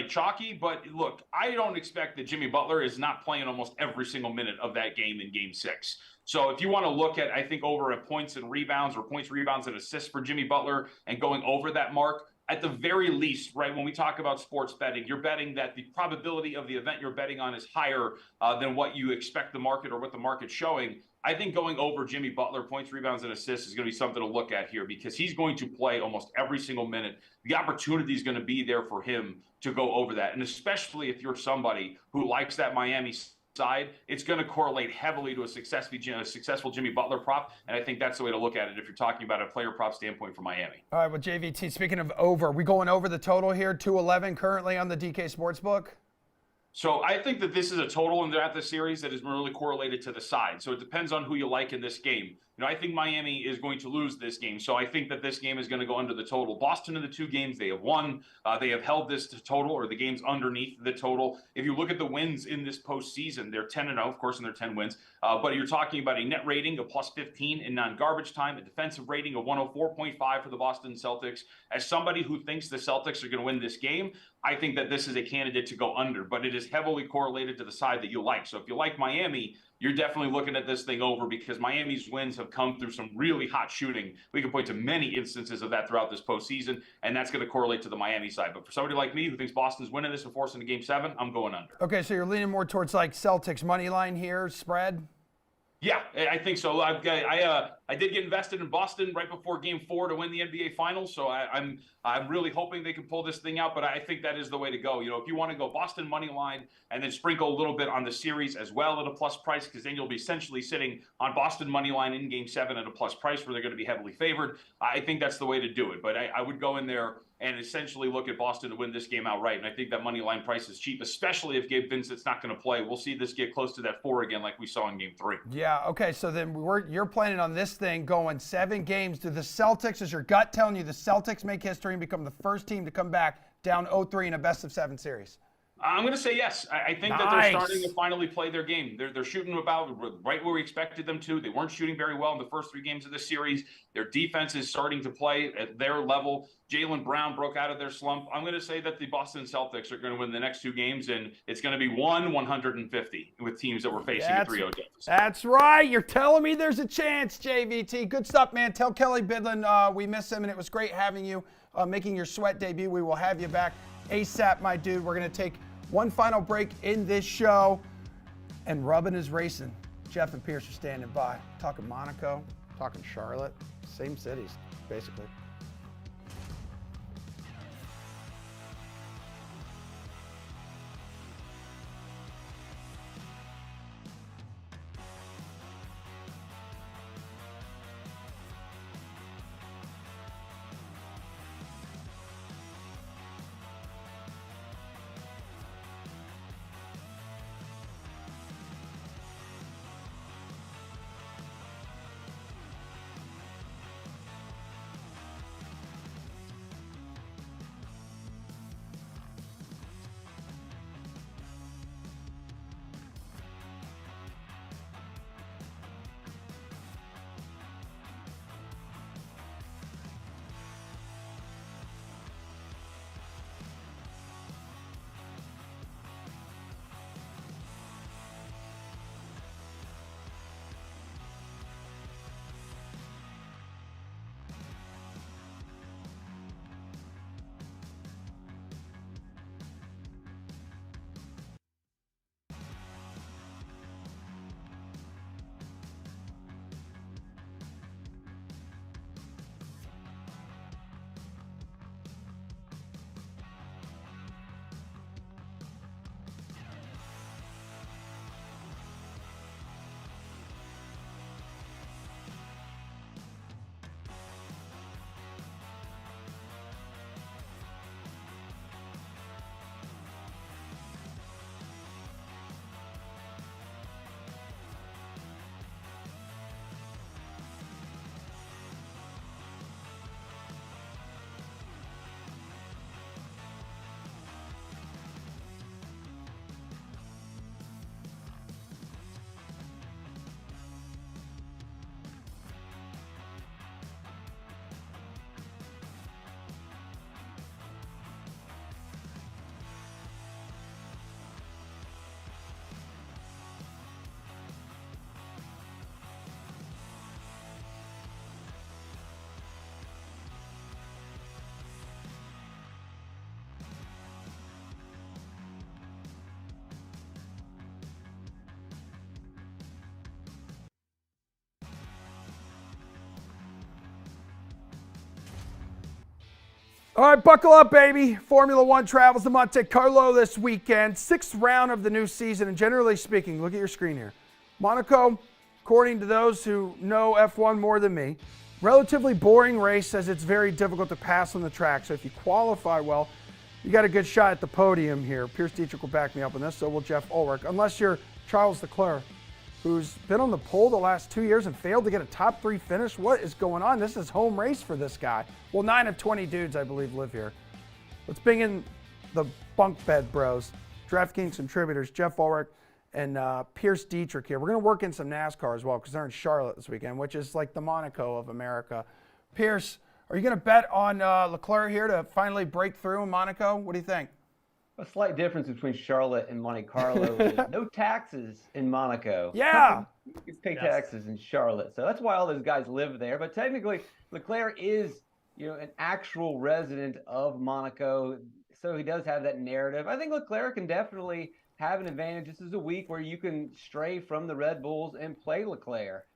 chalky, but look, I don't expect that Jimmy Butler is not playing almost every single minute of that game in Game 6. So if you want to look at, I think, over at points and rebounds, or points, rebounds, and assists for Jimmy Butler and going over that mark, at the very least, right, when we talk about sports betting, you're betting that the probability of the event you're betting on is higher than what you expect the market or what the market's showing. I think going over Jimmy Butler, points, rebounds, and assists is going to be something to look at here, because he's going to play almost every single minute. The opportunity is going to be there for him to go over that. And especially if you're somebody who likes that Miami side, it's going to correlate heavily to a successful Jimmy Butler prop. And I think that's the way to look at it if you're talking about a player prop standpoint for Miami. All right, well, JVT, speaking of over, we going over the total here, 211 currently on the DK Sportsbook? So I think that this is a total throughout the series that is really correlated to the side. So it depends on who you like in this game. I think Miami is going to lose this game. So I think that this game is going to go under the total. Boston in the 2 games they have won. They have held this to total, or the games underneath the total. If you look at the wins in this postseason, they're 10-0, of course, in their 10 wins. But you're talking about a net rating of plus 15 in non-garbage time, a defensive rating of 104.5 for the Boston Celtics. As somebody who thinks the Celtics are going to win this game, I think that this is a candidate to go under. But it is heavily correlated to the side that you like. So if you like Miami, you're definitely looking at this thing over because Miami's wins have come through some really hot shooting. We can point to many instances of that throughout this postseason, and that's going to correlate to the Miami side. But for somebody like me who thinks Boston's winning this and forcing a Game 7, I'm going under. Okay, so you're leaning more towards like Celtics money line here, spread? Yeah, I think so. I did get invested in Boston right before Game 4 to win the NBA Finals, so I'm really hoping they can pull this thing out. But I think that is the way to go. If you want to go Boston money line and then sprinkle a little bit on the series as well at a plus price, because then you'll be essentially sitting on Boston money line in Game 7 at a plus price where they're going to be heavily favored. I think that's the way to do it. But I would go in there and essentially look at Boston to win this game outright. And I think that money line price is cheap, especially if Gabe Vincent's not going to play. We'll see this get close to that 4 again like we saw in Game 3. Yeah, okay, so then you're planning on this thing going 7 games. Do the Celtics, is your gut telling you the Celtics make history and become the first team to come back down 0-3 in a best-of-7 series? I'm going to say yes. I think that they're starting to finally play their game. They're shooting about right where we expected them to. They weren't shooting very well in the first 3 games of this series. Their defense is starting to play at their level. Jaylen Brown broke out of their slump. I'm going to say that the Boston Celtics are going to win the next 2 games, and it's going to be 150 with teams that were facing a 3-0 deficit. That's right. You're telling me there's a chance, JVT. Good stuff, man. Tell Kelly Bidlin we miss him, and it was great having you making your Sweat debut. We will have you back ASAP, my dude. We're going to take one final break in this show, and Rubbin is racing. Jeff and Pierce are standing by. Talking Monaco, talking Charlotte, same cities, basically. All right, buckle up, baby. Formula One travels to Monte Carlo this weekend. 6th round of the new season, and generally speaking, look at your screen here. Monaco, according to those who know F1 more than me, relatively boring race as it's very difficult to pass on the track. So if you qualify well, you got a good shot at the podium here. Pierce Dietrich will back me up on this, so will Jeff Ulrich. Unless you're Charles Leclerc, who's been on the pole the last 2 years and failed to get a top 3 finish. What is going on? This is home race for this guy. Well, 9 of 20 dudes, I believe, live here. Let's bring in the bunk bed bros, DraftKings contributors, Jeff Ulrich and Pierce Dietrich here. We're going to work in some NASCAR as well because they're in Charlotte this weekend, which is like the Monaco of America. Pierce, are you going to bet on Leclerc here to finally break through in Monaco? What do you think? A slight difference between Charlotte and Monte Carlo is no taxes in Monaco. Yeah. You can pay Yes. taxes in Charlotte. So that's why all those guys live there. But technically, Leclerc is, an actual resident of Monaco. So he does have that narrative. I think Leclerc can definitely have an advantage. This is a week where you can stray from the Red Bulls and play Leclerc.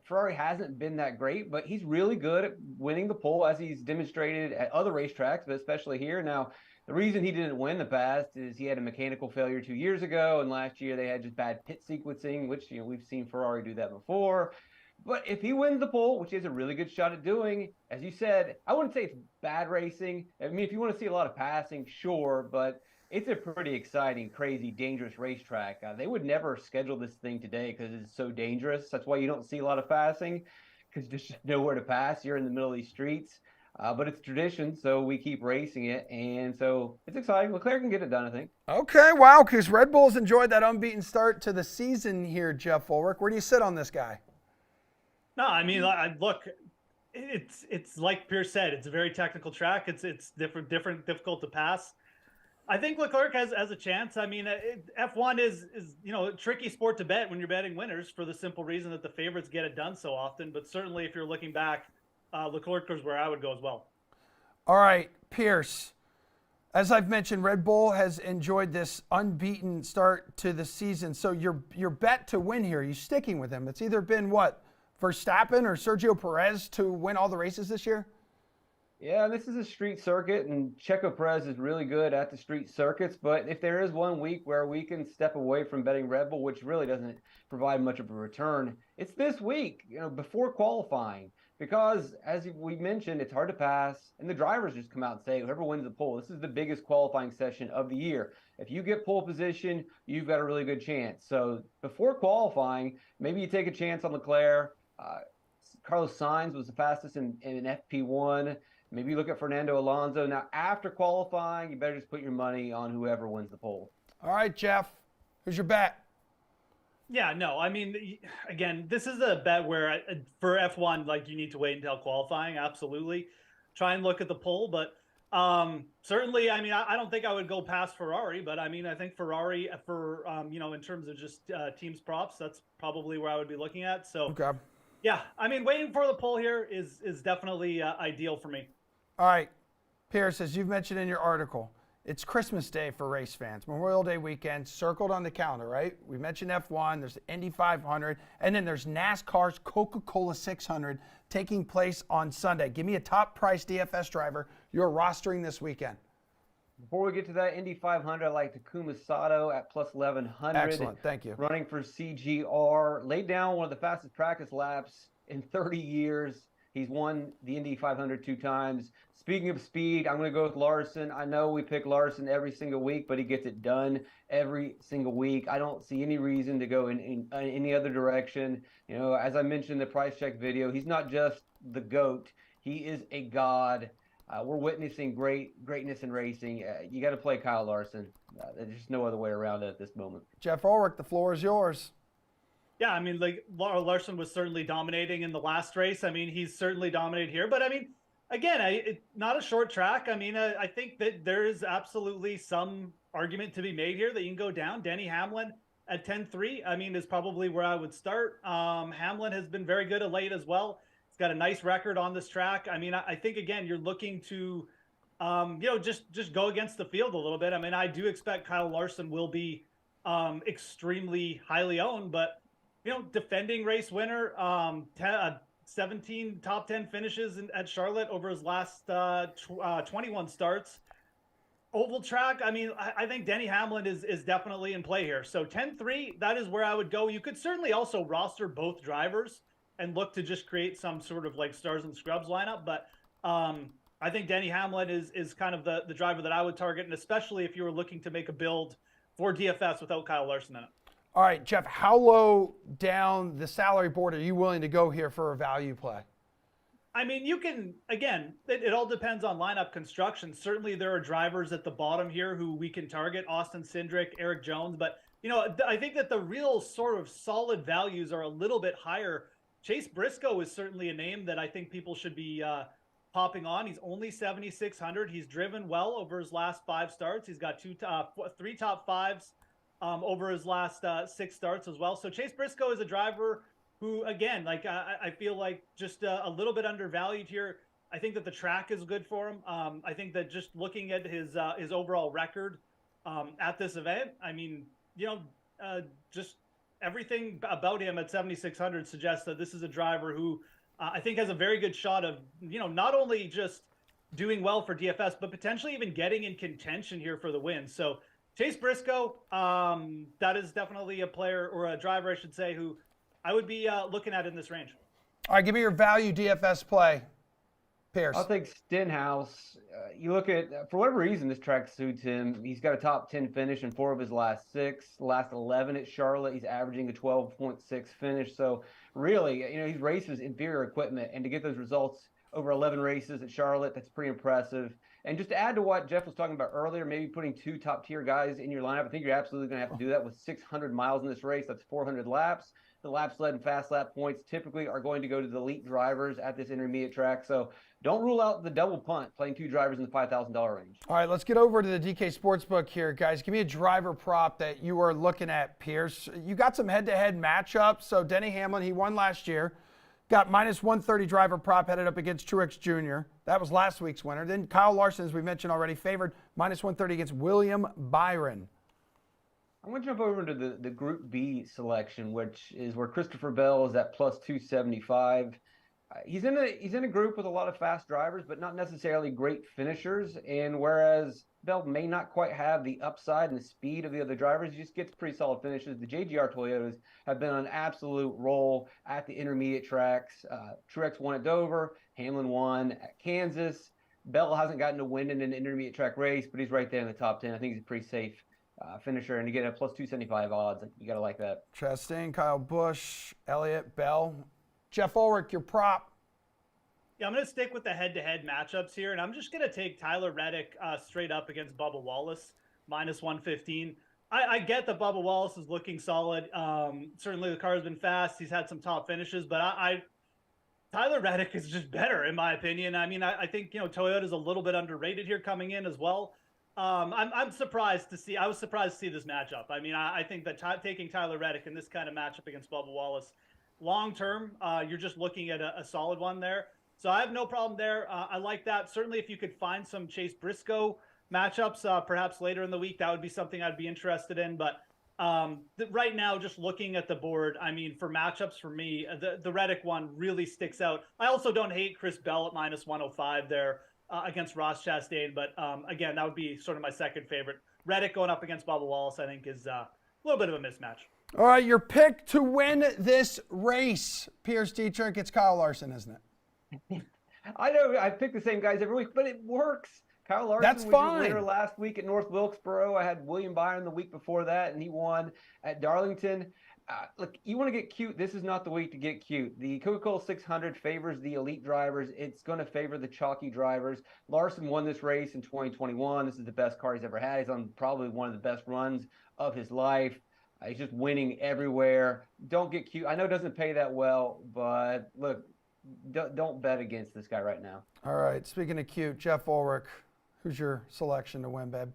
Ferrari hasn't been that great, but he's really good at winning the pole, as he's demonstrated at other racetracks, but especially here. Now, the reason he didn't win the past is he had a mechanical failure 2 years ago, and last year they had just bad pit sequencing, which we've seen Ferrari do that before. But if he wins the pole, which he has a really good shot at doing, as you said, I wouldn't say it's bad racing. I mean, if you want to see a lot of passing, sure, but it's a pretty exciting, crazy, dangerous racetrack. They would never schedule this thing today because it's so dangerous. That's why you don't see a lot of passing, because there's just nowhere to pass. You're in the middle of these streets. But it's tradition, so we keep racing it, and so it's exciting. Leclerc can get it done, I think. Okay, wow, because Red Bulls enjoyed that unbeaten start to the season here, Jeff Ulrich. Where do you sit on this guy? No, I mean, look, it's like Pierce said, it's a very technical track. It's difficult to pass. I think Leclerc has a chance. I mean, F1 is a tricky sport to bet when you're betting winners, for the simple reason that the favorites get it done so often. But certainly, if you're looking back, Leclerc is where I would go as well. All right, Pierce. As I've mentioned, Red Bull has enjoyed this unbeaten start to the season. So your bet to win here, you sticking with him? It's either been what, Verstappen or Sergio Perez to win all the races this year? Yeah, this is a street circuit, and Checo Perez is really good at the street circuits. But if there is one week where we can step away from betting Red Bull, which really doesn't provide much of a return, it's this week, before qualifying. Because, as we mentioned, it's hard to pass, and the drivers just come out and say, whoever wins the pole, this is the biggest qualifying session of the year. If you get pole position, you've got a really good chance. So before qualifying, maybe you take a chance on Leclerc. Carlos Sainz was the fastest in FP1. Maybe you look at Fernando Alonso. Now, after qualifying, you better just put your money on whoever wins the pole. All right, Jeff, who's your bet? Yeah, no, I mean, again, this is a bet where for F1, like, you need to wait until qualifying. Absolutely. Try and look at the pole. But certainly, I mean, I don't think I would go past Ferrari. But I mean, I think Ferrari, for, in terms of just teams props, that's probably where I would be looking at. So, Okay. Yeah, I mean, waiting for the pole here is definitely ideal for me. All right, Pierce, as you've mentioned in your article, it's Christmas Day for race fans. Memorial Day weekend circled on the calendar, right? We mentioned F1, there's the Indy 500, and then there's NASCAR's Coca-Cola 600 taking place on Sunday. Give me a top price DFS driver you're rostering this weekend. Before we get to that, Indy 500, I like Takuma Sato at plus 1,100. Excellent, thank you. Running for CGR. Laid down one of the fastest practice laps in 30 years. He's won the Indy 500 2 times. Speaking of speed, I'm going to go with Larson. I know we pick Larson every single week, but he gets it done every single week. I don't see any reason to go in any other direction. As I mentioned in the price check video, he's not just the GOAT. He is a god. We're witnessing greatness in racing. You got to play Kyle Larson. There's just no other way around it at this moment. Jeff Ulrich, the floor is yours. Yeah, I mean, like, Larson was certainly dominating in the last race. I mean, he's certainly dominated here. But I mean, again, not a short track. I mean, I think that there is absolutely some argument to be made here that you can go down. Denny Hamlin at 10-3, I mean, is probably where I would start. Hamlin has been very good of late as well. He's got a nice record on this track. I mean, I think, again, you're looking to, just go against the field a little bit. I mean, I do expect Kyle Larson will be extremely highly owned, but, defending race winner, 17 top 10 finishes at Charlotte over his last 21 starts. Oval track, I mean, I think Denny Hamlin is definitely in play here. So 10-3, that is where I would go. You could certainly also roster both drivers and look to just create some sort of like stars and scrubs lineup. But I think Denny Hamlin is kind of the driver that I would target, and especially if you were looking to make a build for DFS without Kyle Larson in it. All right, Jeff, how low down the salary board are you willing to go here for a value play? I mean, you can, again, it all depends on lineup construction. Certainly there are drivers at the bottom here who we can target, Austin Cindric, Eric Jones. But, I think that the real sort of solid values are a little bit higher. Chase Briscoe is certainly a name that I think people should be popping on. He's only 7,600. He's driven well over his last 5 starts. He's got 3 top 5s over his last 6 starts as well. So Chase Briscoe is a driver who, again, like I feel like just a little bit undervalued here. I think that the track is good for him. I think that just looking at his overall record at this event, I mean, just everything about him at 7,600 suggests that this is a driver who I think has a very good shot of, not only just doing well for DFS, but potentially even getting in contention here for the win. So Chase Briscoe, that is definitely a player, or a driver, I should say, who I would be looking at in this range. All right, give me your value DFS play, Pierce. I'll take Stenhouse. You look at, for whatever reason, this track suits him. He's got a top 10 finish in 4 of his last 6. The last 11 at Charlotte, he's averaging a 12.6 finish. So really, he races inferior equipment, and to get those results over 11 races at Charlotte, that's pretty impressive. And just to add to what Jeff was talking about earlier, maybe putting 2 top-tier guys in your lineup, I think you're absolutely going to have to do that with 600 miles in this race. That's 400 laps. The laps led and fast lap points typically are going to go to the elite drivers at this intermediate track. So don't rule out the double punt, playing 2 drivers in the $5,000 range. All right, let's get over to the DK Sportsbook here, guys. Give me a driver prop that you are looking at, Pierce. You got some head-to-head matchups. So Denny Hamlin, he won last year. Got minus 130 driver prop headed up against Truex Jr. That was last week's winner. Then Kyle Larson, as we mentioned already, favored minus 130 against William Byron. I'm going to jump over into the Group B selection, which is where Christopher Bell is at plus 275. He's in a group with a lot of fast drivers, but not necessarily great finishers. And whereas Bell may not quite have the upside and the speed of the other drivers, he just gets pretty solid finishes. The JGR Toyotas have been on an absolute roll at the intermediate tracks. Truex won at Dover, Hamlin won at Kansas. Bell hasn't gotten a win in an intermediate track race, but he's right there in the top 10. I think he's a pretty safe finisher, and you get a plus 275 odds. You got to like that. Chastain, Kyle Busch, Elliott, Bell. Jeff Ulrich, your prop. Yeah, I'm going to stick with the head-to-head matchups here, and I'm just going to take Tyler Reddick straight up against Bubba Wallace, minus 115. I get that Bubba Wallace is looking solid. Certainly the car has been fast. He's had some top finishes, but Tyler Reddick is just better, in my opinion. I mean, I think, Toyota's a little bit underrated here coming in as well. I'm surprised to see. I was surprised to see this matchup. I mean, I think that taking Tyler Reddick in this kind of matchup against Bubba Wallace, long term, you're just looking at a solid one there. So I have no problem there. I like that. Certainly, if you could find some Chase Briscoe matchups, perhaps later in the week, that would be something I'd be interested in. But right now, just looking at the board, I mean, for matchups for me, the Reddick one really sticks out. I also don't hate Chris Bell at minus 105 there. Against Ross Chastain, but again, that would be sort of my second favorite. Reddick going up against Bubba Wallace, I think, is a little bit of a mismatch. All right, your pick to win this race, Pierce Dietrich. It's Kyle Larson, isn't it? I know I pick the same guys every week, but it works. Kyle Larson That's was fine. your winner last week at North Wilkesboro. I had William Byron the week before that, and he won at Darlington. Look, you want to get cute. This is not the week to get cute. The Coca-Cola 600 favors the elite drivers. It's going to favor the chalky drivers. Larson won this race in 2021. This is the best car he's ever had. He's on probably one of the best runs of his life. He's just winning everywhere. Don't get cute. I know it doesn't pay that well, but look, don't bet against this guy right now. All right, speaking of cute, Jeff Ulrich, who's your selection to win, babe?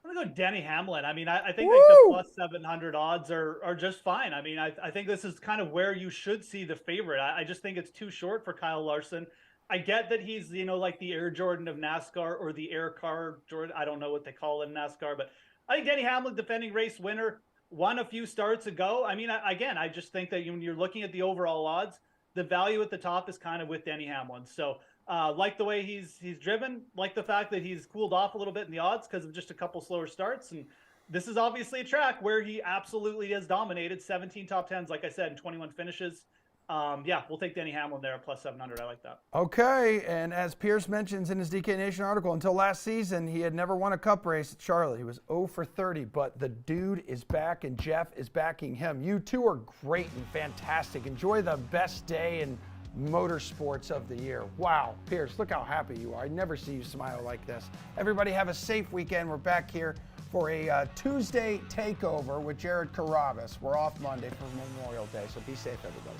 I'm going to go Denny Hamlin. I mean, I think like the plus 700 odds are just fine. I mean, I think this is kind of where you should see the favorite. I just think it's too short for Kyle Larson. I get that he's, like the Air Jordan of NASCAR, or the Air Car Jordan. I don't know what they call it in NASCAR, but I think Denny Hamlin, defending race winner, won a few starts ago. I mean, again, I just think that when you're looking at the overall odds, the value at the top is kind of with Denny Hamlin. So like the way he's driven, like the fact that he's cooled off a little bit in the odds because of just a couple slower starts. And this is obviously a track where he absolutely has dominated. 17 top 10s, like I said, and 21 finishes. Yeah, we'll take Denny Hamlin there at plus 700. I like that. Okay, and as Pierce mentions in his DK Nation article, until last season, he had never won a cup race at Charlotte. He was 0 for 30, but the dude is back, and Jeff is backing him. You two are great and fantastic. Enjoy the best day in motorsports of the year. Wow, Pierce, look how happy you are. I never see you smile like this. Everybody have a safe weekend. We're back here for a Tuesday takeover with Jared Carabas. We're off Monday for Memorial Day, so be safe, everybody.